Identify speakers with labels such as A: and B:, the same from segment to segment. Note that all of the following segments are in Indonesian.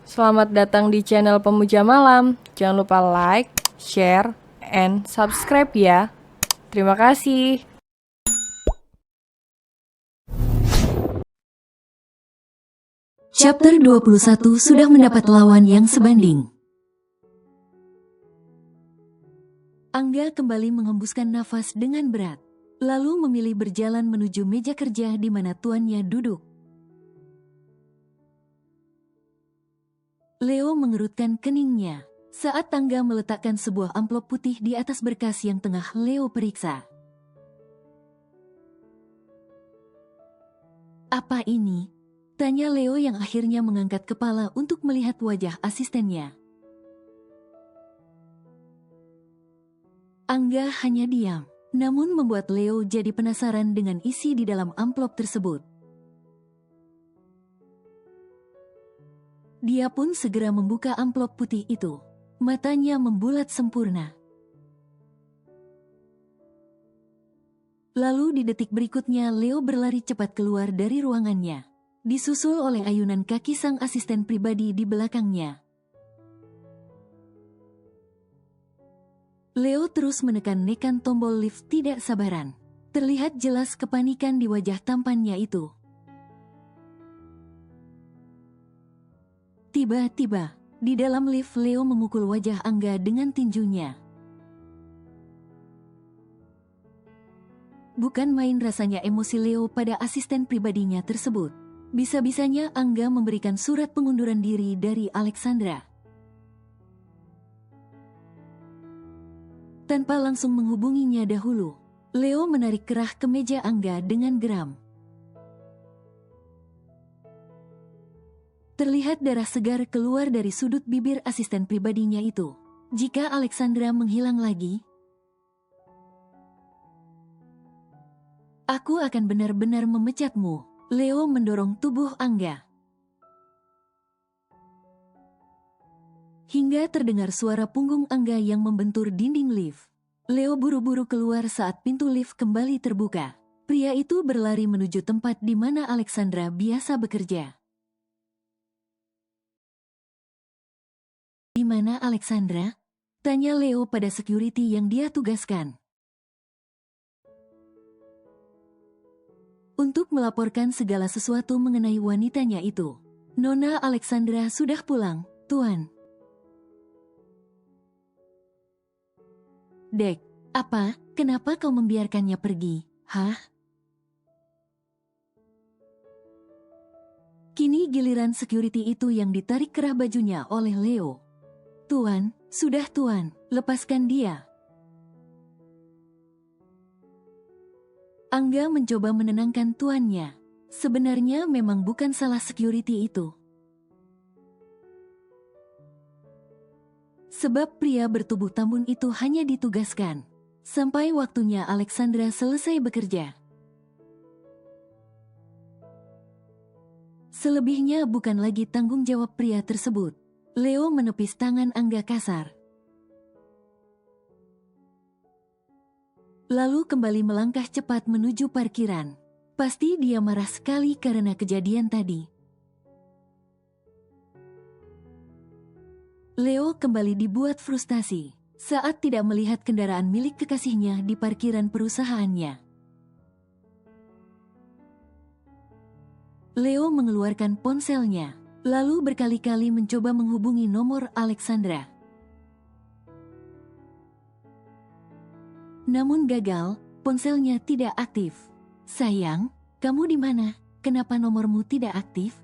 A: Selamat datang di channel Pemuja Malam. Jangan lupa like, share, and subscribe ya. Terima kasih.
B: Chapter 21 sudah mendapat lawan yang sebanding. Angga kembali menghembuskan nafas dengan berat, lalu memilih berjalan menuju meja kerja di mana tuannya duduk. Leo mengerutkan keningnya saat Angga meletakkan sebuah amplop putih di atas berkas yang tengah Leo periksa. Apa ini? Tanya Leo yang akhirnya mengangkat kepala untuk melihat wajah asistennya. Angga hanya diam, namun membuat Leo jadi penasaran dengan isi di dalam amplop tersebut. Dia pun segera membuka amplop putih itu. Matanya membulat sempurna. Lalu di detik berikutnya Leo berlari cepat keluar dari ruangannya, disusul oleh ayunan kaki sang asisten pribadi di belakangnya. Leo terus menekan tombol lift tidak sabaran. Terlihat jelas kepanikan di wajah tampannya itu. Tiba-tiba, di dalam lift Leo memukul wajah Angga dengan tinjunya. Bukan main rasanya emosi Leo pada asisten pribadinya tersebut. Bisa-bisanya Angga memberikan surat pengunduran diri dari Alexandra. Tanpa langsung menghubunginya dahulu, Leo menarik kerah ke meja Angga dengan geram. Terlihat darah segar keluar dari sudut bibir asisten pribadinya itu. Jika Alexandra menghilang lagi, aku akan benar-benar memecatmu. Leo mendorong tubuh Angga. Hingga terdengar suara punggung Angga yang membentur dinding lift. Leo buru-buru keluar saat pintu lift kembali terbuka. Pria itu berlari menuju tempat di mana Alexandra biasa bekerja. Di mana Alexandra? Tanya Leo pada security yang dia tugaskan. Untuk melaporkan segala sesuatu mengenai wanitanya itu. Nona Alexandra sudah pulang, Tuan. Dek, apa? Kenapa kau membiarkannya pergi? Hah? Kini giliran security itu yang ditarik kerah bajunya oleh Leo. Tuan, sudah Tuan, lepaskan dia. Angga mencoba menenangkan tuannya. Sebenarnya memang bukan salah security itu. Sebab pria bertubuh tambun itu hanya ditugaskan sampai waktunya Alexandra selesai bekerja. Selebihnya bukan lagi tanggung jawab pria tersebut. Leo menepis tangan Angga kasar. Lalu kembali melangkah cepat menuju parkiran. Pasti dia marah sekali karena kejadian tadi. Leo kembali dibuat frustasi saat tidak melihat kendaraan milik kekasihnya di parkiran perusahaannya. Leo mengeluarkan ponselnya, lalu berkali-kali mencoba menghubungi nomor Alexandra. Namun gagal, ponselnya tidak aktif. Sayang, kamu di mana? Kenapa nomormu tidak aktif?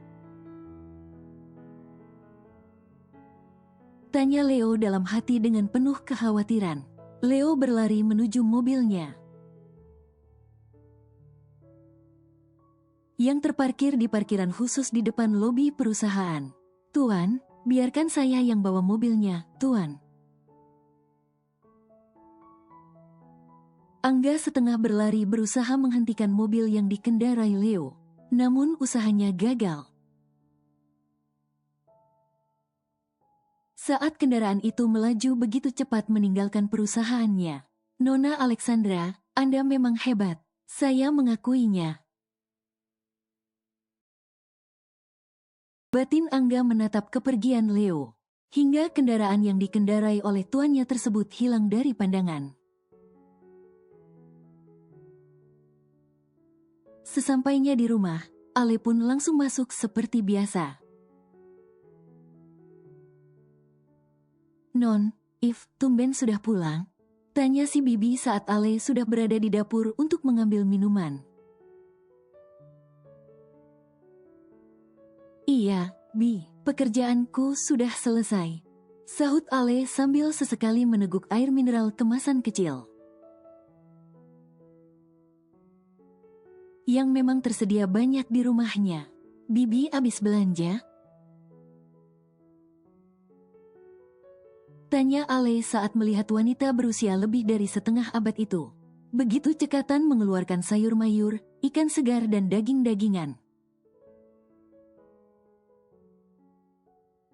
B: Tanya Leo dalam hati dengan penuh kekhawatiran. Leo berlari menuju mobilnya yang terparkir di parkiran khusus di depan lobi perusahaan. Tuan, biarkan saya yang bawa mobilnya, Tuan. Angga setengah berlari berusaha menghentikan mobil yang dikendarai Leo. Namun usahanya gagal. Saat kendaraan itu melaju begitu cepat meninggalkan perusahaannya. Nona Alexandra, Anda memang hebat. Saya mengakuinya. Batin Angga menatap kepergian Leo, hingga kendaraan yang dikendarai oleh tuannya tersebut hilang dari pandangan. Sesampainya di rumah, Ale pun langsung masuk seperti biasa. "Non, If, tumben sudah pulang?" tanya si Bibi saat Ale sudah berada di dapur untuk mengambil minuman. "Iya, Bi, pekerjaanku sudah selesai," sahut Ale sambil sesekali meneguk air mineral kemasan kecil. Yang memang tersedia banyak di rumahnya. "Bibi habis belanja?" tanya Ale saat melihat wanita berusia lebih dari setengah abad itu begitu cekatan mengeluarkan sayur mayur, ikan segar dan daging-dagingan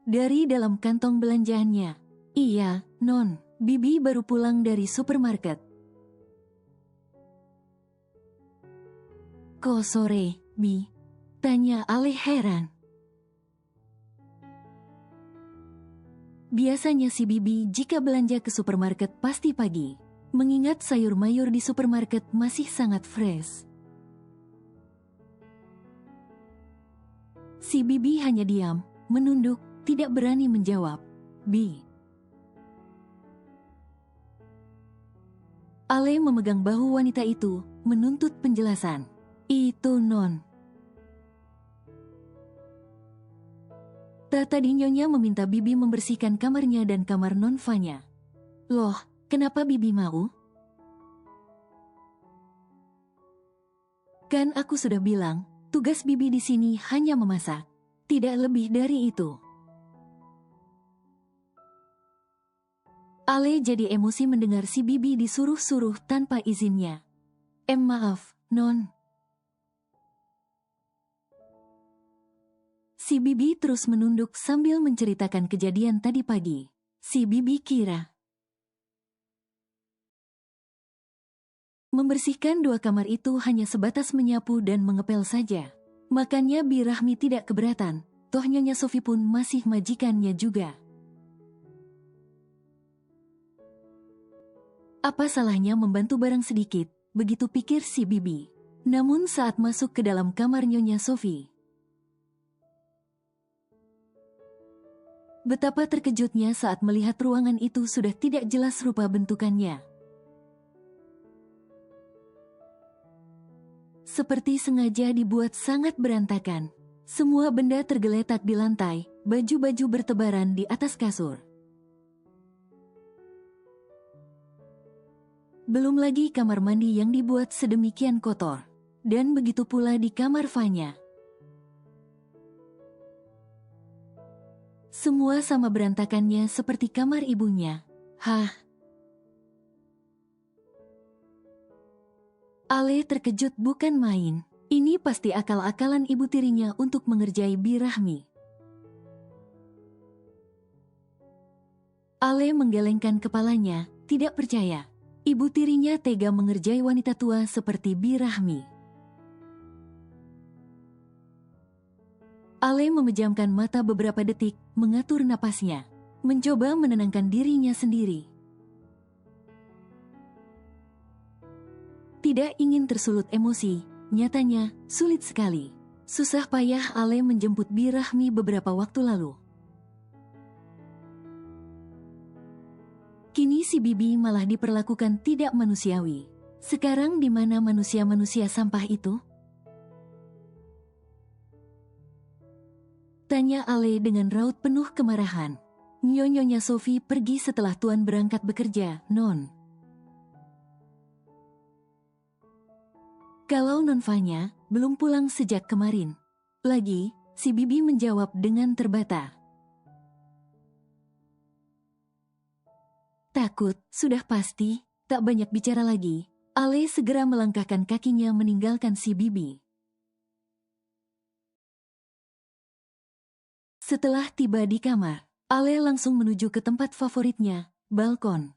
B: dari dalam kantong belanjaannya. "Iya, Non, Bibi baru pulang dari supermarket." "Kok sore, Bi?" tanya Ale heran. Biasanya si Bibi jika belanja ke supermarket pasti pagi, mengingat sayur mayur di supermarket masih sangat fresh. Si Bibi hanya diam, menunduk, tidak berani menjawab. "Bi." Ale memegang bahu wanita itu, menuntut penjelasan. "Itu Non." Tadi Nyonya meminta Bibi membersihkan kamarnya dan kamar Nonfanya. "Loh, kenapa Bibi mau?" "Kan aku sudah bilang, tugas Bibi di sini hanya memasak. Tidak lebih dari itu." Ale jadi emosi mendengar si Bibi disuruh-suruh tanpa izinnya. Maaf, Non." Si Bibi terus menunduk sambil menceritakan kejadian tadi pagi. Si Bibi kira membersihkan dua kamar itu hanya sebatas menyapu dan mengepel saja. Makanya Bi Rahmi tidak keberatan, toh Nyonya Sofi pun masih majikannya juga. Apa salahnya membantu barang sedikit, begitu pikir si Bibi. Namun saat masuk ke dalam kamar Nyonya Sofi, betapa terkejutnya saat melihat ruangan itu sudah tidak jelas rupa bentukannya. Seperti sengaja dibuat sangat berantakan. Semua benda tergeletak di lantai, baju-baju bertebaran di atas kasur. Belum lagi kamar mandi yang dibuat sedemikian kotor. Dan begitu pula di kamar Fanya. Semua sama berantakannya seperti kamar ibunya. Hah? Ale terkejut bukan main. Ini pasti akal-akalan ibu tirinya untuk mengerjai Bi Rahmi. Ale menggelengkan kepalanya, tidak percaya. Ibu tirinya tega mengerjai wanita tua seperti Bi Rahmi. Ale memejamkan mata beberapa detik, mengatur napasnya, mencoba menenangkan dirinya sendiri. Tidak ingin tersulut emosi, nyatanya sulit sekali. Susah payah Ale menjemput Bi Rahmi beberapa waktu lalu. Kini si Bibi malah diperlakukan tidak manusiawi. Sekarang di mana manusia-manusia sampah itu? Tanya Ale dengan raut penuh kemarahan. Nyonya Sofi pergi setelah Tuan berangkat bekerja, Non. Kalau Non Fanya belum pulang sejak kemarin. Lagi, si Bibi menjawab dengan terbata. Takut, sudah pasti, tak banyak bicara lagi. Ale segera melangkahkan kakinya meninggalkan si Bibi. Setelah tiba di kamar, Ale langsung menuju ke tempat favoritnya, balkon.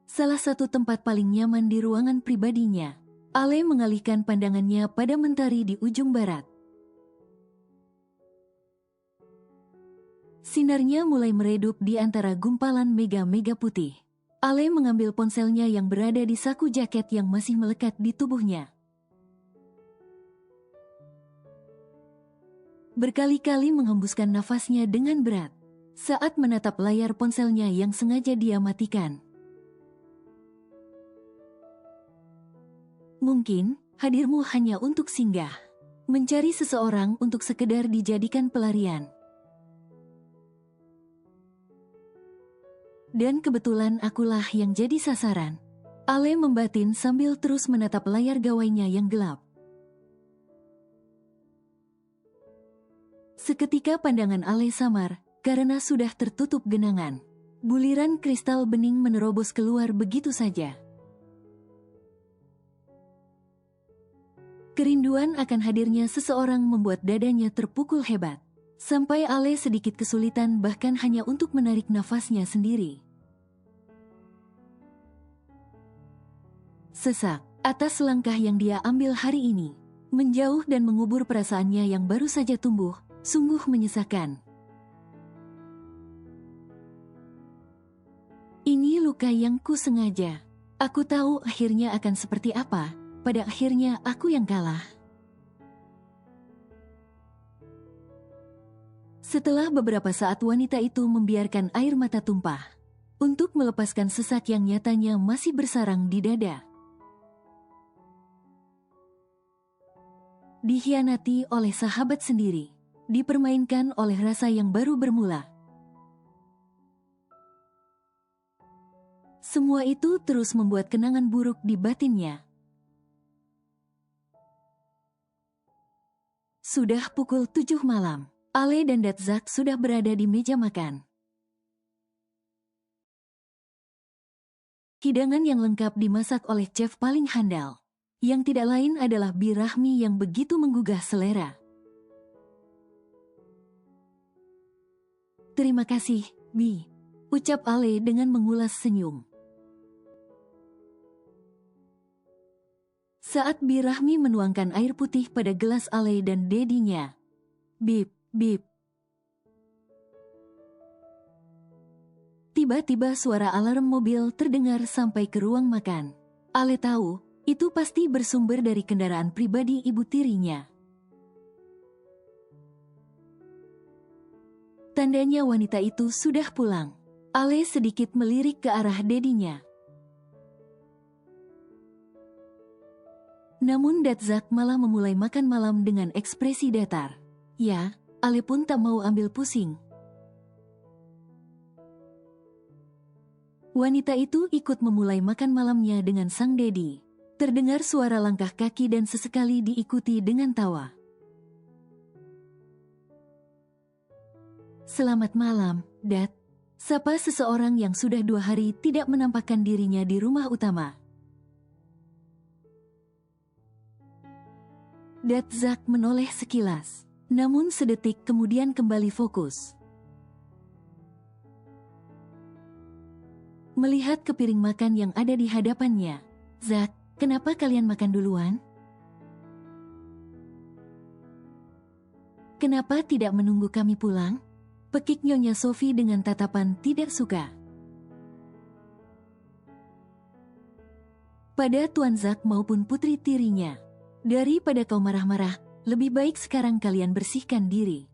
B: Salah satu tempat paling nyaman di ruangan pribadinya. Ale mengalihkan pandangannya pada mentari di ujung barat. Sinarnya mulai meredup di antara gumpalan mega-mega putih. Ale mengambil ponselnya yang berada di saku jaket yang masih melekat di tubuhnya. Berkali-kali menghembuskan nafasnya dengan berat saat menatap layar ponselnya yang sengaja dia matikan. Mungkin hadirmu hanya untuk singgah, mencari seseorang untuk sekedar dijadikan pelarian. Dan kebetulan akulah yang jadi sasaran. Ale membatin sambil terus menatap layar gawainya yang gelap. Seketika pandangan Ale samar, karena sudah tertutup genangan. Buliran kristal bening menerobos keluar begitu saja. Kerinduan akan hadirnya seseorang membuat dadanya terpukul hebat. Sampai Ale sedikit kesulitan bahkan hanya untuk menarik nafasnya sendiri. Sesak atas langkah yang dia ambil hari ini. Menjauh dan mengubur perasaannya yang baru saja tumbuh, sungguh menyesakan. Ini luka yang ku sengaja. Aku tahu akhirnya akan seperti apa. Pada akhirnya aku yang kalah. Setelah beberapa saat wanita itu membiarkan air mata tumpah untuk melepaskan sesak yang nyatanya masih bersarang di dada. Dikhianati oleh sahabat sendiri, dipermainkan oleh rasa yang baru bermula. Semua itu terus membuat kenangan buruk di batinnya. Sudah pukul 7 malam. Ale dan Datzak sudah berada di meja makan. Hidangan yang lengkap dimasak oleh chef paling handal, yang tidak lain adalah birahmi yang begitu menggugah selera. Terima kasih, Bi, ucap Ale dengan mengulas senyum. Saat Birahmi menuangkan air putih pada gelas Ale dan dedinya. Bip, bip. Tiba-tiba suara alarm mobil terdengar sampai ke ruang makan. Ale tahu, itu pasti bersumber dari kendaraan pribadi ibu tirinya. Tandanya wanita itu sudah pulang. Ale sedikit melirik ke arah dedinya. Namun Datzak malah memulai makan malam dengan ekspresi datar. Ya, Ale pun tak mau ambil pusing. Wanita itu ikut memulai makan malamnya dengan sang dedi. Terdengar suara langkah kaki dan sesekali diikuti dengan tawa. Selamat malam, Dat. Sapa seseorang yang sudah 2 hari tidak menampakkan dirinya di rumah utama. Datzak menoleh sekilas, namun sedetik kemudian kembali fokus. Melihat ke piring makan yang ada di hadapannya, Zak, kenapa kalian makan duluan? Kenapa tidak menunggu kami pulang? Pekik Nyonya Sophie dengan tatapan tidak suka. Pada Tuan Zak maupun putri tirinya. Daripada kau marah-marah, lebih baik sekarang kalian bersihkan diri.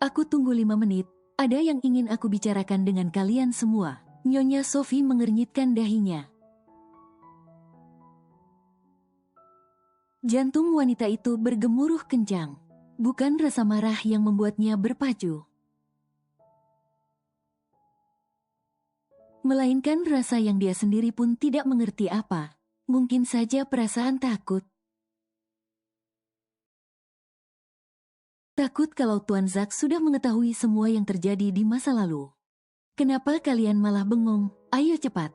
B: Aku tunggu 5 menit, ada yang ingin aku bicarakan dengan kalian semua. Nyonya Sophie mengernyitkan dahinya. Jantung wanita itu bergemuruh kencang. Bukan rasa marah yang membuatnya berpacu, melainkan rasa yang dia sendiri pun tidak mengerti apa. Mungkin saja perasaan takut. Takut kalau Tuan Zak sudah mengetahui semua yang terjadi di masa lalu. Kenapa kalian malah bengong? Ayo cepat.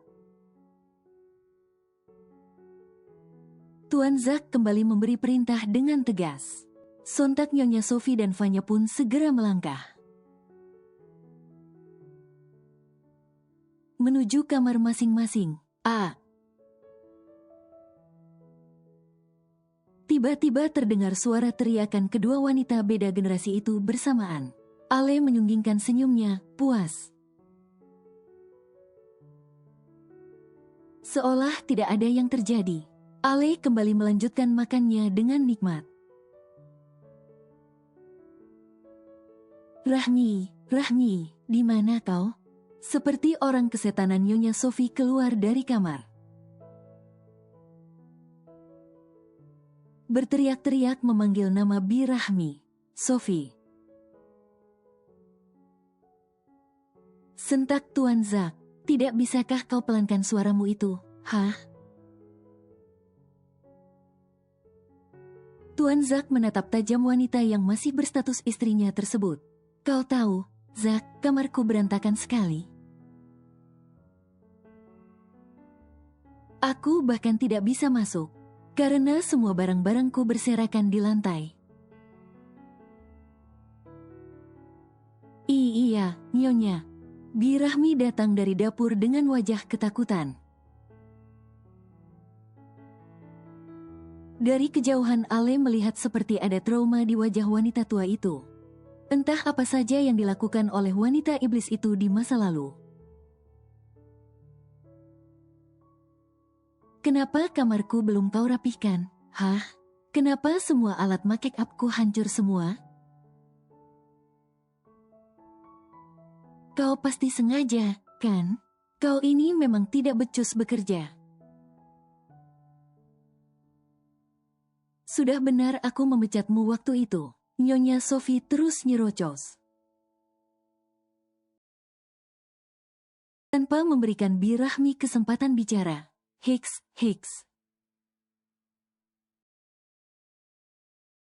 B: Tuan Zak kembali memberi perintah dengan tegas. Sontak Nyonya Sophie dan Vanya pun segera melangkah menuju kamar masing-masing. Ah! Tiba-tiba terdengar suara teriakan kedua wanita beda generasi itu bersamaan. Ale menyunggingkan senyumnya, puas. Seolah tidak ada yang terjadi. Ale kembali melanjutkan makannya dengan nikmat. Rahmi, di mana kau? Seperti orang kesetanan Nyonya Sophie keluar dari kamar. Berteriak-teriak memanggil nama Bi Rahmi. Sophie. Sentak Tuan Zack. Tidak bisakah kau pelankan suaramu itu? Hah? Tuan Zack menatap tajam wanita yang masih berstatus istrinya tersebut. Kau tahu, Zack, kamarku berantakan sekali. Aku bahkan tidak bisa masuk, karena semua barang-barangku berserakan di lantai. Iya, Nyonya. Bi Rahmi datang dari dapur dengan wajah ketakutan. Dari kejauhan Ale melihat seperti ada trauma di wajah wanita tua itu. Entah apa saja yang dilakukan oleh wanita iblis itu di masa lalu. Kenapa kamarku belum kau rapihkan? Hah? Kenapa semua alat make upku hancur semua? Kau pasti sengaja, kan? Kau ini memang tidak becus bekerja. Sudah benar aku memecatmu waktu itu. Nyonya Sophie terus nyerocos. Tanpa memberikan Bi Rahmi kesempatan bicara. Hiks.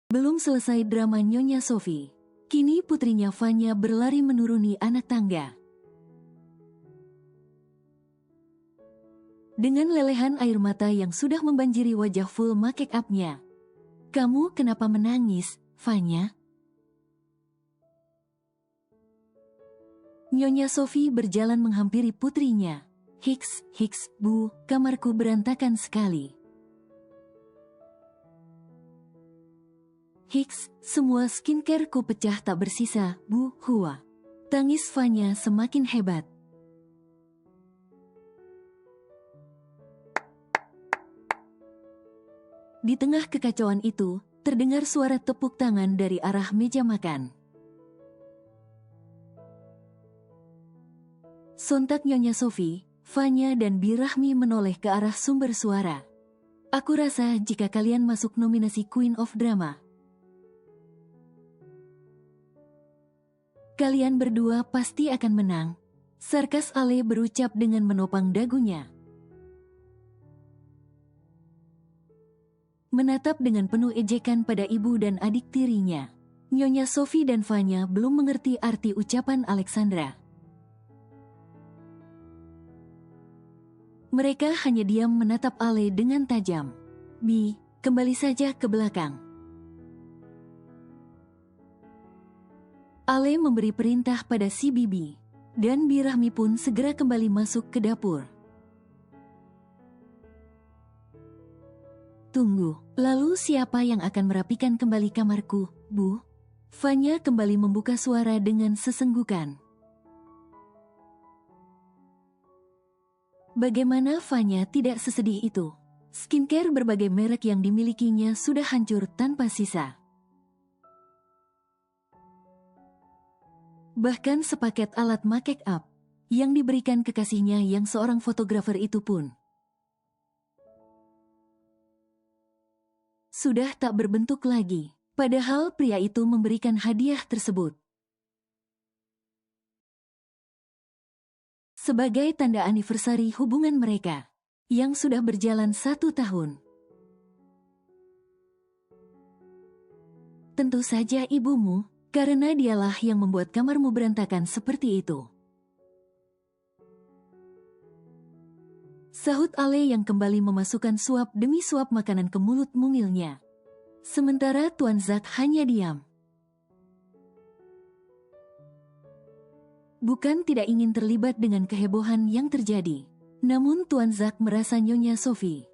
B: Belum selesai drama Nyonya Sophie. Kini putrinya Vanya berlari menuruni anak tangga. Dengan lelehan air mata yang sudah membanjiri wajah full make up-nya. Kamu kenapa menangis, Vanya? Nyonya Sophie berjalan menghampiri putrinya. Hiks, Bu, kamarku berantakan sekali. Hiks, semua skincare-ku pecah tak bersisa, Bu, Hua. Tangis Vanya semakin hebat. Di tengah kekacauan itu, terdengar suara tepuk tangan dari arah meja makan. Sontak Nyonya Sophie, Vanya dan Bi Rahmi menoleh ke arah sumber suara. Aku rasa jika kalian masuk nominasi Queen of Drama, kalian berdua pasti akan menang. Sarkas Ale berucap dengan menopang dagunya. Menatap dengan penuh ejekan pada ibu dan adik tirinya. Nyonya Sophie dan Vanya belum mengerti arti ucapan Alexandra. Mereka hanya diam menatap Ale dengan tajam. Bi, kembali saja ke belakang. Ale memberi perintah pada si Bibi, dan Bi Rahmi pun segera kembali masuk ke dapur. Tunggu, lalu siapa yang akan merapikan kembali kamarku, Bu? Vanya kembali membuka suara dengan sesenggukan. Bagaimana Vanya tidak sesedih itu? Skincare berbagai merek yang dimilikinya sudah hancur tanpa sisa. Bahkan sepaket alat make up yang diberikan kekasihnya yang seorang fotografer itu pun sudah tak berbentuk lagi. Padahal pria itu memberikan hadiah tersebut sebagai tanda anniversary hubungan mereka yang sudah berjalan 1 tahun. Tentu saja ibumu, karena dialah yang membuat kamarmu berantakan seperti itu. Sahut Ale yang kembali memasukkan suap demi suap makanan ke mulut mungilnya. Sementara Tuan Zack hanya diam. Bukan tidak ingin terlibat dengan kehebohan yang terjadi. Namun Tuan Zack merasa Nyonya Sophie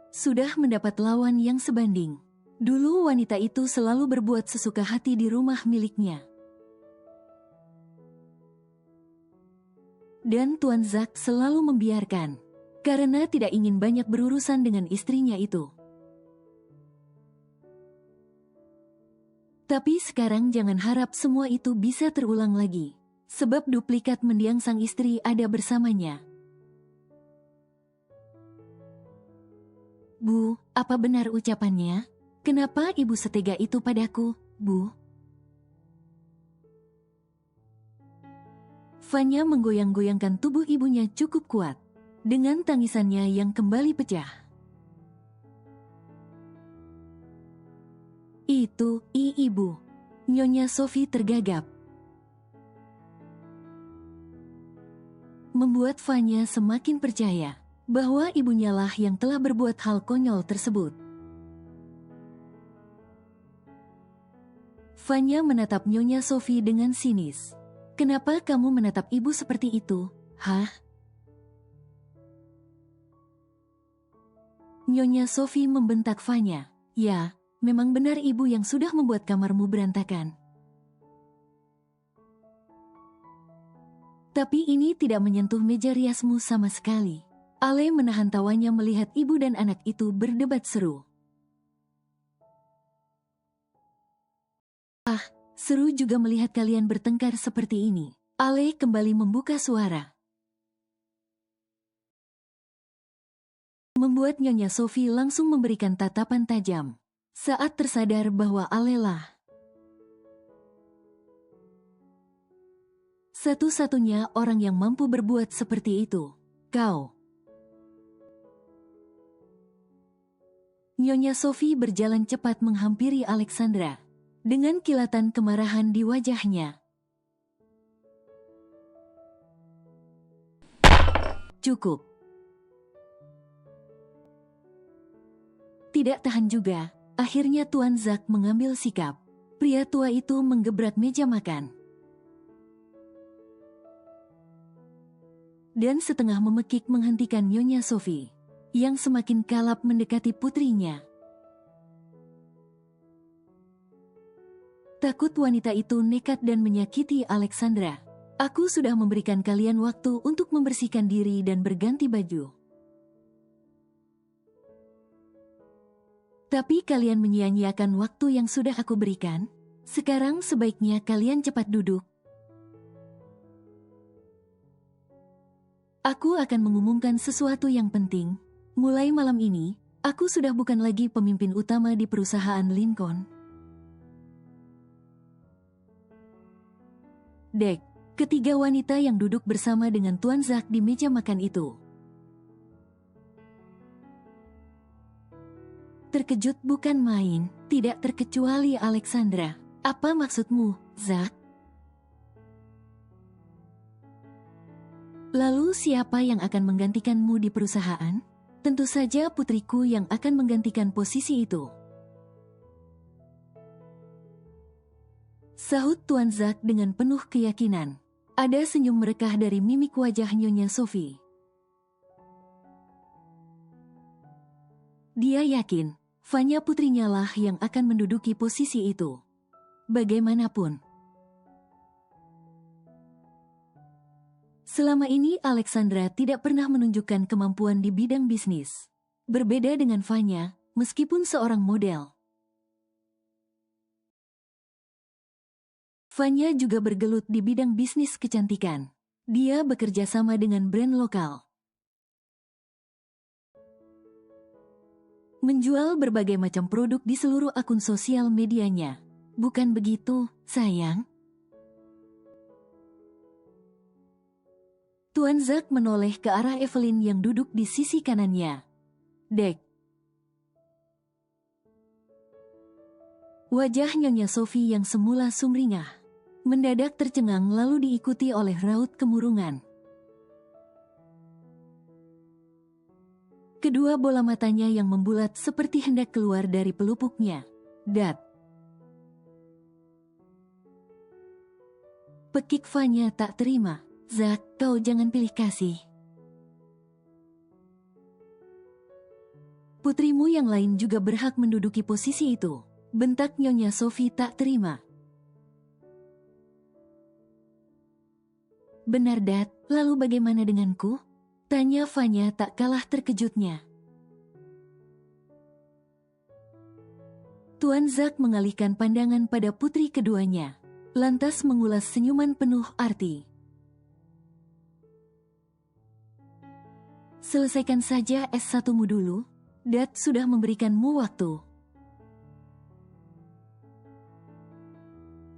B: sudah mendapat lawan yang sebanding. Dulu wanita itu selalu berbuat sesuka hati di rumah miliknya. Dan Tuan Zack selalu membiarkan, karena tidak ingin banyak berurusan dengan istrinya itu. Tapi sekarang jangan harap semua itu bisa terulang lagi, sebab duplikat mendiang sang istri ada bersamanya. Bu, apa benar ucapannya? Kenapa ibu setega itu padaku, Bu? Fanya menggoyang-goyangkan tubuh ibunya cukup kuat, dengan tangisannya yang kembali pecah. Itu, ibu. Nyonya Sophie tergagap. Membuat Fanya semakin percaya bahwa ibunya lah yang telah berbuat hal konyol tersebut. Fanya menatap Nyonya Sophie dengan sinis. Kenapa kamu menatap ibu seperti itu, hah? Nyonya Sophie membentak Fanya. Ya, memang benar ibu yang sudah membuat kamarmu berantakan. Tapi ini tidak menyentuh meja riasmu sama sekali. Ale menahan tawanya melihat ibu dan anak itu berdebat seru. Ah, seru juga melihat kalian bertengkar seperti ini. Ale kembali membuka suara. Membuat Nyonya Sophie langsung memberikan tatapan tajam. Saat tersadar bahwa Ale lah satu-satunya orang yang mampu berbuat seperti itu. Kau. Nyonya Sophie berjalan cepat menghampiri Alexandra, dengan kilatan kemarahan di wajahnya. Cukup. Tidak tahan juga, akhirnya Tuan Zack mengambil sikap. Pria tua itu menggebrak meja makan. Dan setengah memekik menghentikan Nyonya Sophie, yang semakin kalap mendekati putrinya. Takut wanita itu nekat dan menyakiti Alexandra. Aku sudah memberikan kalian waktu untuk membersihkan diri dan berganti baju. Tapi kalian menyia-nyiakan waktu yang sudah aku berikan. Sekarang sebaiknya kalian cepat duduk. Aku akan mengumumkan sesuatu yang penting. Mulai malam ini, aku sudah bukan lagi pemimpin utama di perusahaan Lincoln. Dek, ketiga wanita yang duduk bersama dengan Tuan Zack di meja makan itu terkejut bukan main, tidak terkecuali Alexandra. Apa maksudmu, Zack? Lalu siapa yang akan menggantikanmu di perusahaan? Tentu saja putriku yang akan menggantikan posisi itu. Sahut Tuan Zack dengan penuh keyakinan. Ada senyum merekah dari mimik wajah Nyonya Sophie. Dia yakin, Fanya putrinya lah yang akan menduduki posisi itu. Bagaimanapun. Selama ini Alexandra tidak pernah menunjukkan kemampuan di bidang bisnis. Berbeda dengan Fanya, meskipun seorang model. Fanya juga bergelut di bidang bisnis kecantikan. Dia bekerja sama dengan brand lokal. Menjual berbagai macam produk di seluruh akun sosial medianya. Bukan begitu, sayang? Tuan Zack menoleh ke arah Evelyn yang duduk di sisi kanannya. Dek. Wajah Nyonya Sophie yang semula sumringah mendadak tercengang lalu diikuti oleh raut kemurungan. Kedua bola matanya yang membulat seperti hendak keluar dari pelupuknya. Dat. Cekik Fanya tak terima. Zack, kau jangan pilih kasih. Putrimu yang lain juga berhak menduduki posisi itu. Bentak Nyonya Sophie tak terima. Benar, Dad, lalu bagaimana denganku? Tanya Fanya tak kalah terkejutnya. Tuan Zack mengalihkan pandangan pada putri keduanya, lantas mengulas senyuman penuh arti. Selesaikan saja S1-mu dulu. Dad sudah memberikanmu waktu.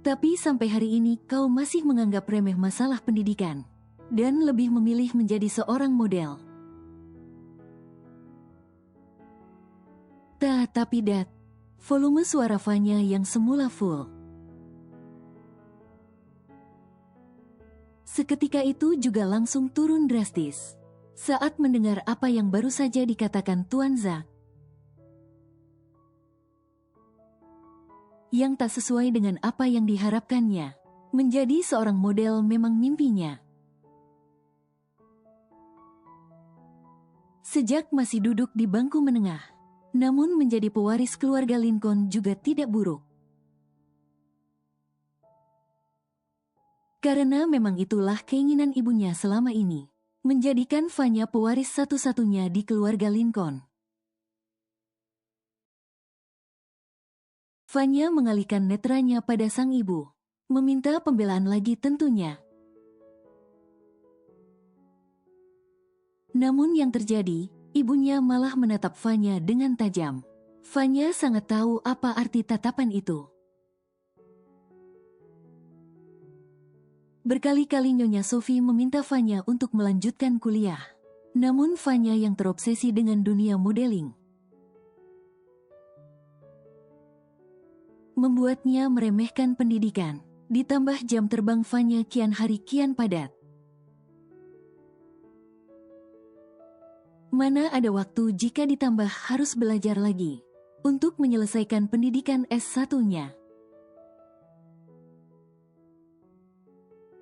B: Tapi sampai hari ini kau masih menganggap remeh masalah pendidikan dan lebih memilih menjadi seorang model. Tapi Dad, volume suara Fanya yang semula full seketika itu juga langsung turun drastis saat mendengar apa yang baru saja dikatakan Tuan Zack. Yang tak sesuai dengan apa yang diharapkannya. Menjadi seorang model memang mimpinya. Sejak masih duduk di bangku menengah, namun menjadi pewaris keluarga Lincoln juga tidak buruk. Karena memang itulah keinginan ibunya selama ini, menjadikan Fanya pewaris satu-satunya di keluarga Lincoln. Fanya mengalihkan netranya pada sang ibu, meminta pembelaan lagi tentunya. Namun yang terjadi, ibunya malah menatap Fanya dengan tajam. Fanya sangat tahu apa arti tatapan itu. Berkali-kali Nyonya Sophie meminta Fanya untuk melanjutkan kuliah. Namun Fanya yang terobsesi dengan dunia modeling membuatnya meremehkan pendidikan. Ditambah jam terbang Fanya kian hari kian padat. Mana ada waktu jika ditambah harus belajar lagi untuk menyelesaikan pendidikan S1-nya.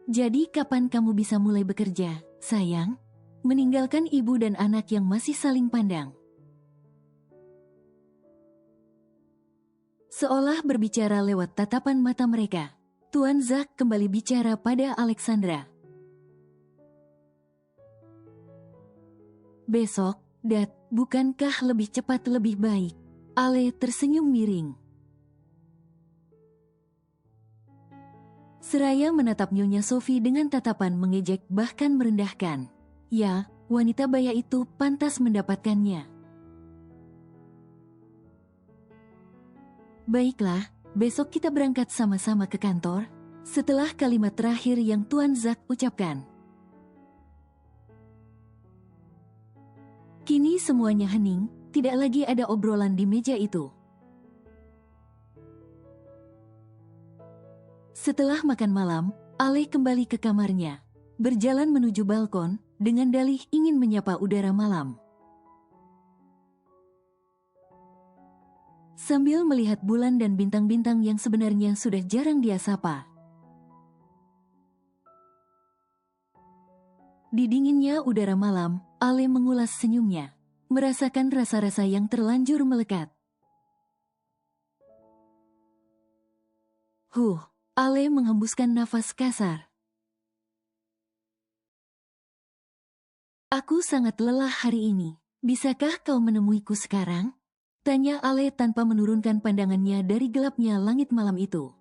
B: Jadi kapan kamu bisa mulai bekerja, sayang? Meninggalkan ibu dan anak yang masih saling pandang. Seolah berbicara lewat tatapan mata mereka, Tuan Zack kembali bicara pada Alexandra. Besok, Dad, bukankah lebih cepat lebih baik? Ale tersenyum miring. Seraya menatap Nyonya Sophie dengan tatapan mengejek bahkan merendahkan. Ya, wanita baya itu pantas mendapatkannya. Baiklah, besok kita berangkat sama-sama ke kantor. Setelah kalimat terakhir yang Tuan Zack ucapkan, kini semuanya hening, tidak lagi ada obrolan di meja itu. Setelah makan malam, Ale kembali ke kamarnya, berjalan menuju balkon, dengan dalih ingin menyapa udara malam. Sambil melihat bulan dan bintang-bintang yang sebenarnya sudah jarang dia sapa. Di dinginnya udara malam, Ale mengulas senyumnya, merasakan rasa-rasa yang terlanjur melekat. Ale menghembuskan nafas kasar. Aku sangat lelah hari ini. Bisakah kau menemuiku sekarang? Tanya Ale tanpa menurunkan pandangannya dari gelapnya langit malam itu.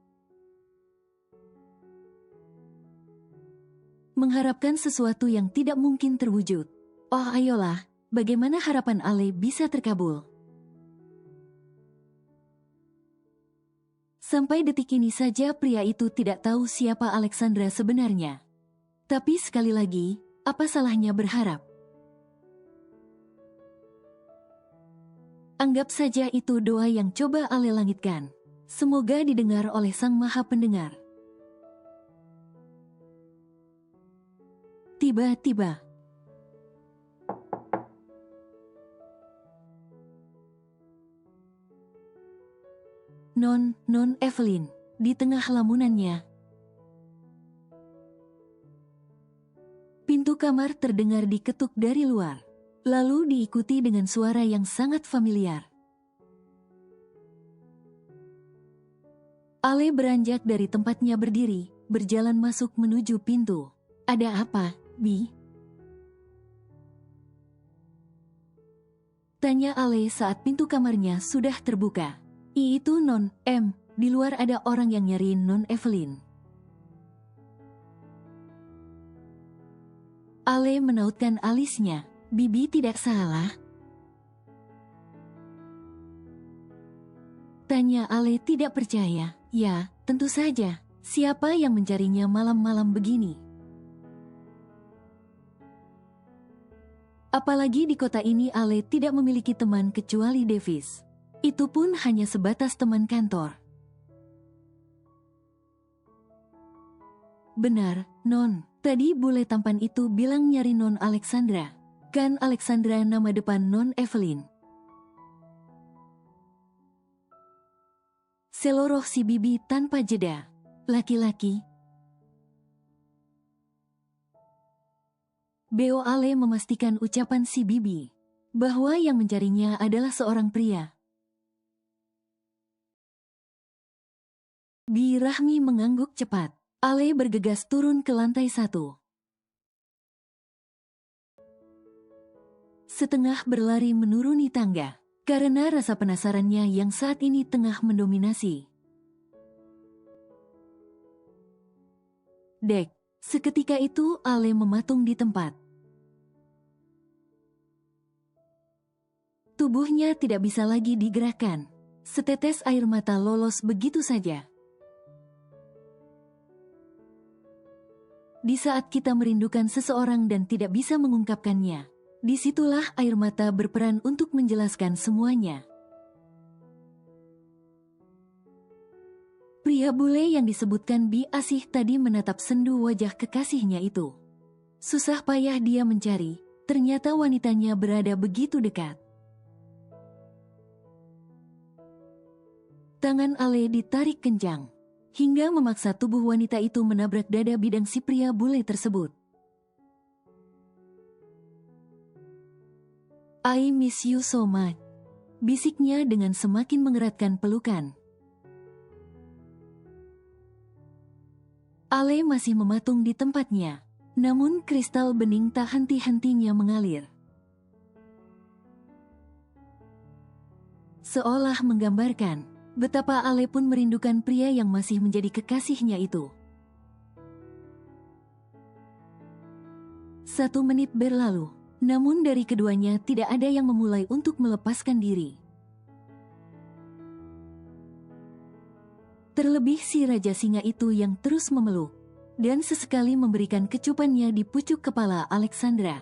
B: Mengharapkan sesuatu yang tidak mungkin terwujud. Oh ayolah, bagaimana harapan Ale bisa terkabul? Sampai detik ini saja pria itu tidak tahu siapa Alexandra sebenarnya. Tapi sekali lagi, apa salahnya berharap? Anggap saja itu doa yang coba Ale langitkan. Semoga didengar oleh Sang Maha Pendengar. Tiba-tiba, Non Evelyn, di tengah lamunannya, kamar terdengar diketuk dari luar, lalu diikuti dengan suara yang sangat familiar. Ale beranjak dari tempatnya berdiri, berjalan masuk menuju pintu. "Ada apa, Bi?" tanya Ale saat pintu kamarnya sudah terbuka. "Itu Non M, di luar ada orang yang nyariin Non Evelyn." Ale menautkan alisnya. "Bibi tidak salah?" tanya Ale tidak percaya. "Ya, tentu saja. Siapa yang mencarinya malam-malam begini? Apalagi di kota ini Ale tidak memiliki teman kecuali Davis. Itu pun hanya sebatas teman kantor." "Benar, Non. Tadi bule tampan itu bilang nyari Non Alexandra. Kan Alexandra nama depan Non Evelyn?" seloroh si Bibi tanpa jeda. "Laki-laki?" Beo Ale memastikan ucapan si Bibi, bahwa yang mencarinya adalah seorang pria. Bi Rahmi mengangguk cepat. Ale bergegas turun ke lantai 1. Setengah berlari menuruni tangga, karena rasa penasarannya yang saat ini tengah mendominasi. Dek, seketika itu Ale mematung di tempat. Tubuhnya tidak bisa lagi digerakkan. Setetes air mata lolos begitu saja. Di saat kita merindukan seseorang dan tidak bisa mengungkapkannya, disitulah air mata berperan untuk menjelaskan semuanya. Pria bule yang disebutkan Bi Asih tadi menatap sendu wajah kekasihnya itu. Susah payah dia mencari, ternyata wanitanya berada begitu dekat. Tangan Ale ditarik kencang, hingga memaksa tubuh wanita itu menabrak dada bidang si pria bule tersebut. "I miss you so much," bisiknya dengan semakin mengeratkan pelukan. Ale masih mematung di tempatnya, namun kristal bening tak henti-hentinya mengalir. Seolah menggambarkan betapa Ale pun merindukan pria yang masih menjadi kekasihnya itu. 1 menit berlalu, namun dari keduanya tidak ada yang memulai untuk melepaskan diri. Terlebih si Raja Singa itu yang terus memeluk, dan sesekali memberikan kecupannya di pucuk kepala Alexandra.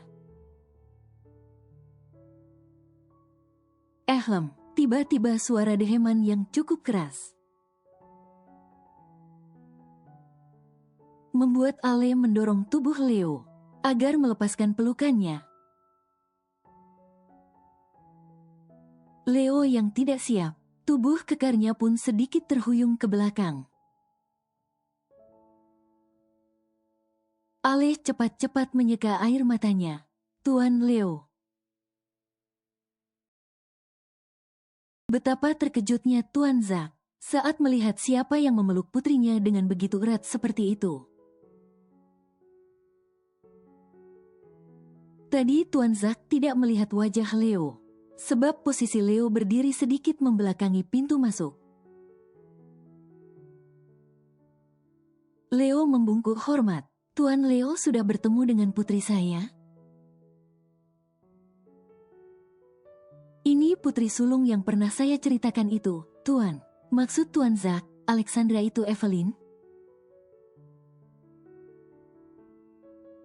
B: Tiba-tiba suara deheman yang cukup keras membuat Ale mendorong tubuh Leo agar melepaskan pelukannya. Leo yang tidak siap, tubuh kekarnya pun sedikit terhuyung ke belakang. Ale cepat-cepat menyeka air matanya. "Tuan Leo." Betapa terkejutnya Tuan Zack saat melihat siapa yang memeluk putrinya dengan begitu erat seperti itu. Tadi Tuan Zack tidak melihat wajah Leo, sebab posisi Leo berdiri sedikit membelakangi pintu masuk. Leo membungkuk hormat. "Tuan Leo sudah bertemu dengan putri saya?" "Ini putri sulung yang pernah saya ceritakan itu, Tuan." "Maksud Tuan Zack, Alexandra itu Evelyn?"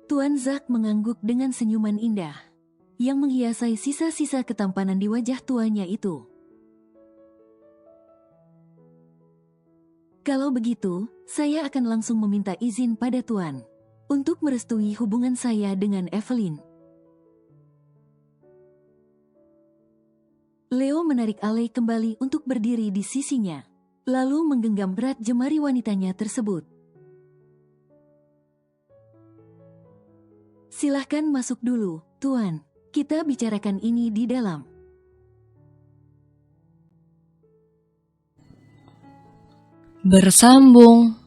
B: Tuan Zack mengangguk dengan senyuman indah, yang menghiasi sisa-sisa ketampanan di wajah tuanya itu. "Kalau begitu, saya akan langsung meminta izin pada Tuan untuk merestui hubungan saya dengan Evelyn." Leo menarik Ale kembali untuk berdiri di sisinya, lalu menggenggam erat jemari wanitanya tersebut. Silahkan masuk dulu, Tuan. Kita bicarakan ini di dalam.
A: Bersambung.